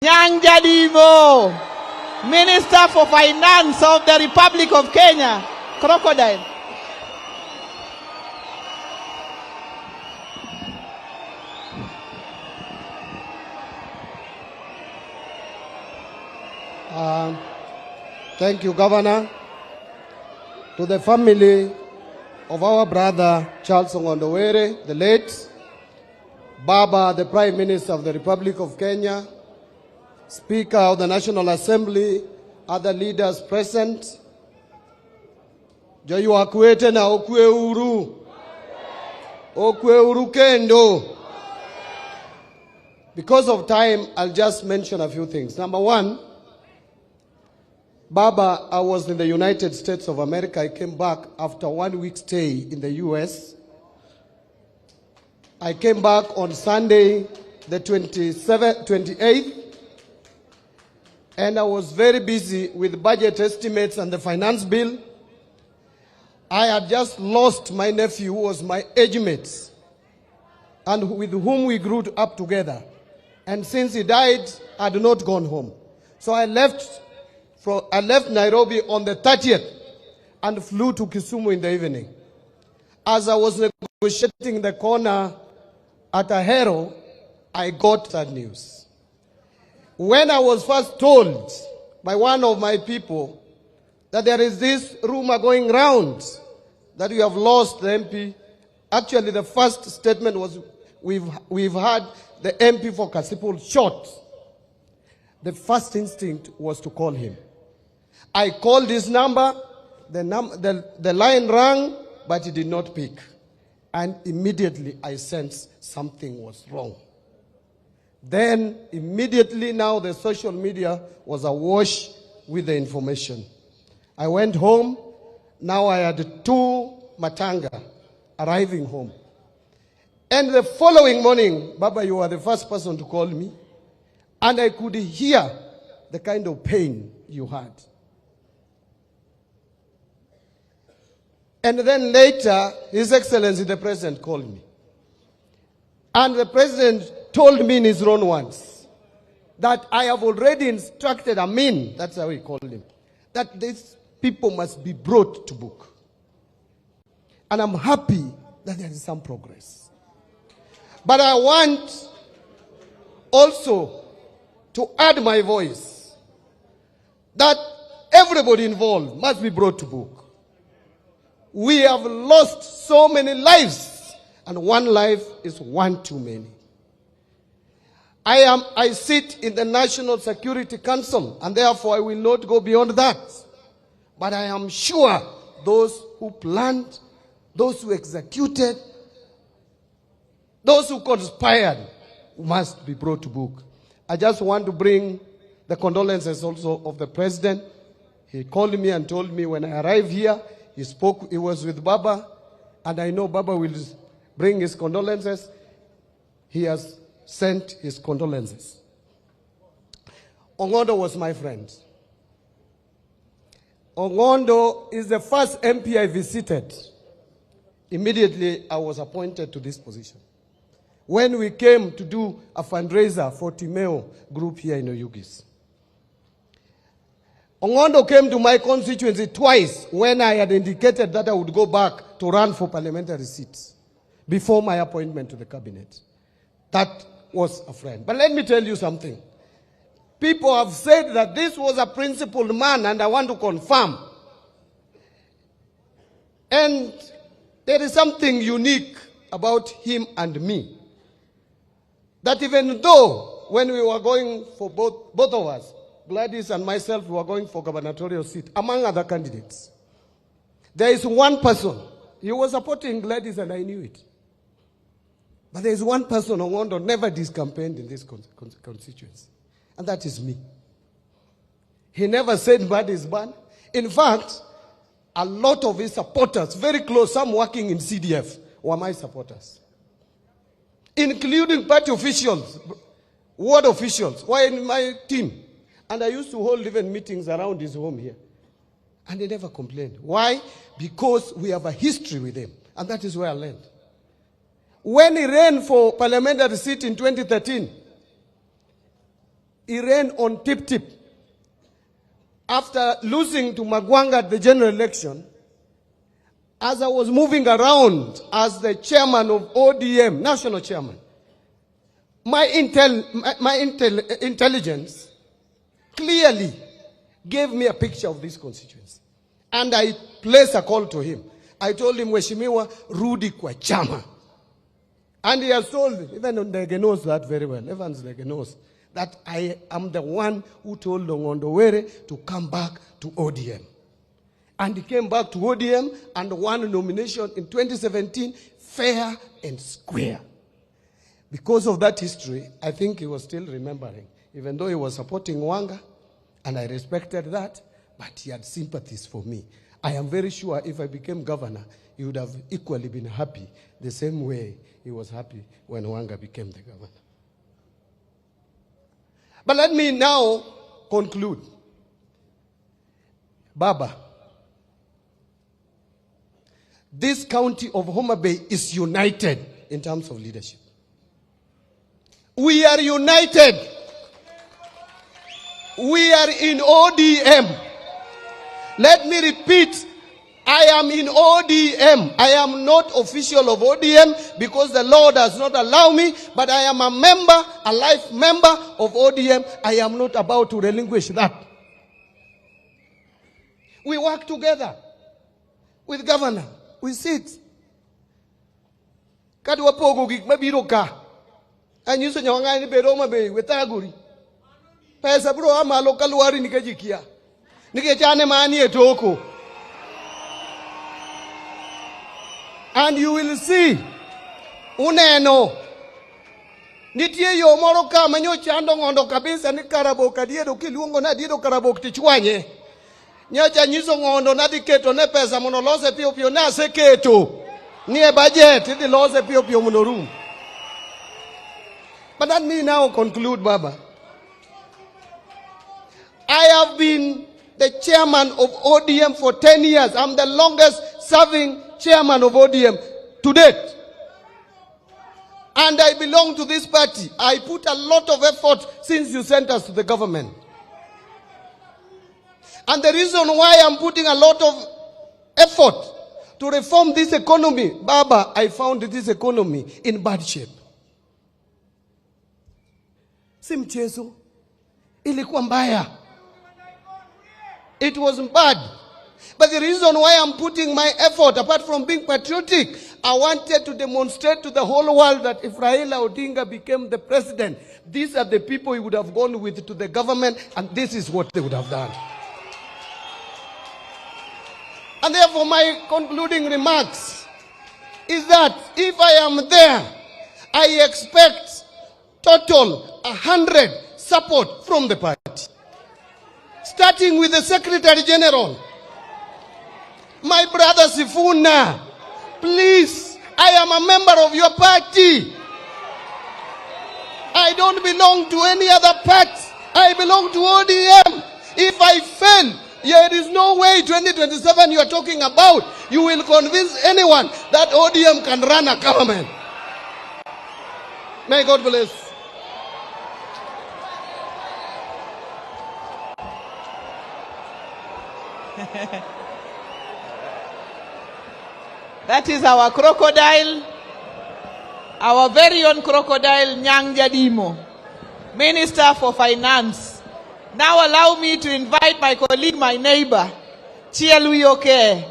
Nyangadivo, Minister for Finance of the Republic of Kenya, Crocodile. Thank you, Governor. To the family of our brother Charles Ongondowere, the late, Baba, the Prime Minister of the Republic of Kenya, Speaker of the National Assembly, other leaders present, Jayu akwete na okwe uru kendo. Because of time, I'll just mention a few things. Number one, Baba, I was in the United States of America. I came back after 1 week stay in the US. I came back on Sunday, the 28th, and I was very busy with budget estimates and the finance bill. I had just lost my nephew, who was my age mate, and with whom we grew up together. And since he died, I had not gone home. So I left Nairobi on the 30th and flew to Kisumu in the evening. As I was negotiating the corner at Ahero, I got that news. When I was first told by one of my people that there is this rumor going round that we have lost the MP, actually the first statement was we've had the MP for Kasipul shot. The first instinct was to call him. I called his number, the line rang, but he did not pick. And immediately I sensed something was wrong. Then immediately now the social media was awash with the information. I went home. Now I had 2 matanga arriving home. And the following morning, Baba, you were the first person to call me. And I could hear the kind of pain you had. And then later, His Excellency the President called me. And the President told me in his own words that I have already instructed Amin, that's how he called him, that these people must be brought to book. And I'm happy that there is some progress. But I want also to add my voice that everybody involved must be brought to book. We have lost so many lives, and one life is one too many. I sit in the National Security Council, and therefore I will not go beyond that. But I am sure those who planned, those who executed, those who conspired must be brought to book. I just want to bring the condolences also of the President. He called me and told me when I arrived here, he was with Baba, and I know Baba will bring his condolences. He has sent his condolences. Ongondo was my friend. Ongondo is the first MP I visited. Immediately, I was appointed to this position. When we came to do a fundraiser for Timeo group here in Oyugis. Ongondo came to my constituency twice when I had indicated that I would go back to run for parliamentary seats before my appointment to the cabinet. That was a friend. But let me tell you something. People have said that this was a principled man, and I want to confirm. And there is something unique about him and me. That even though when we were going for both of us, Gladys and myself, we were going for gubernatorial seat, among other candidates, there is one person. He was supporting Gladys, and I knew it. But there is one person Ongondo never discampaigned in this constituency, and that is me. He never said bad is bad. In fact, a lot of his supporters, very close, some working in CDF, were my supporters, including party officials, ward officials, were in my team. And I used to hold even meetings around his home here. And he never complained. Why? Because we have a history with him. And that is where I learned. When he ran for parliamentary seat in 2013, he ran on tip-tip. After losing to Magwanga at the general election, as I was moving around as the chairman of ODM, national chairman, my intelligence clearly gave me a picture of this constituency. And I placed a call to him. I told him, Mheshimiwa, rudi kwa chama. And he has told me, even Ndege knows that very well, Evans Ndege knows, that I am the one who told Longondo Were to come back to ODM. And he came back to ODM and won a nomination in 2017, fair and square. Because of that history, I think he was still remembering, even though he was supporting Wanga, and I respected that, but he had sympathies for me. I am very sure if I became governor, he would have equally been happy the same way he was happy when Wanga became the governor. But let me now conclude. Baba, this county of Homa Bay is united in terms of leadership. We are united. We are in ODM. Let me repeat, I am in ODM. I am not official of ODM because the law does not allow me, but I am a member, a life member of ODM. I am not about to relinquish that. We work together with governor. We sit. Kadwa pogo gik mabiro ka. Anyiso nyawanga ni beroma be wetaguri. Pesa bro amalo kaluari nikajikia. Nikechane mani etoko. And you will see. Uneno. Nitie yo moro ka manyo chando ngondo kabisa ni karaboka diedo kiluongo na diedo karabok tichwanye. Nyacha nyiso ngondo na diketo ne pesa mono lose pio pio na seketo. Nie budget di lose pio pio mono room. But let me now conclude, Baba. I have been the chairman of ODM for 10 years. I'm the longest serving chairman of ODM to date. And I belong to this party. I put a lot of effort since you sent us to the government. And the reason why I'm putting a lot of effort to reform this economy, Baba, I found this economy in bad shape. Si mchezo, ilikuwa mbaya. It was bad. But the reason why I'm putting my effort, apart from being patriotic, I wanted to demonstrate to the whole world that if Raila Odinga became the president, these are the people he would have gone with to the government, and this is what they would have done. And therefore my concluding remarks is that if I am there, I expect total 100 support from the party. Starting with the Secretary General. My brother Sifuna, please, I am a member of your party. I don't belong to any other party. I belong to ODM. If I fail, there is no way 2027 you are talking about. You will convince anyone that ODM can run a government. May God bless. That is our crocodile, our very own crocodile, Nyang Jadimo, Minister for Finance. Now allow me to invite my colleague, my neighbor, Chielui Oke,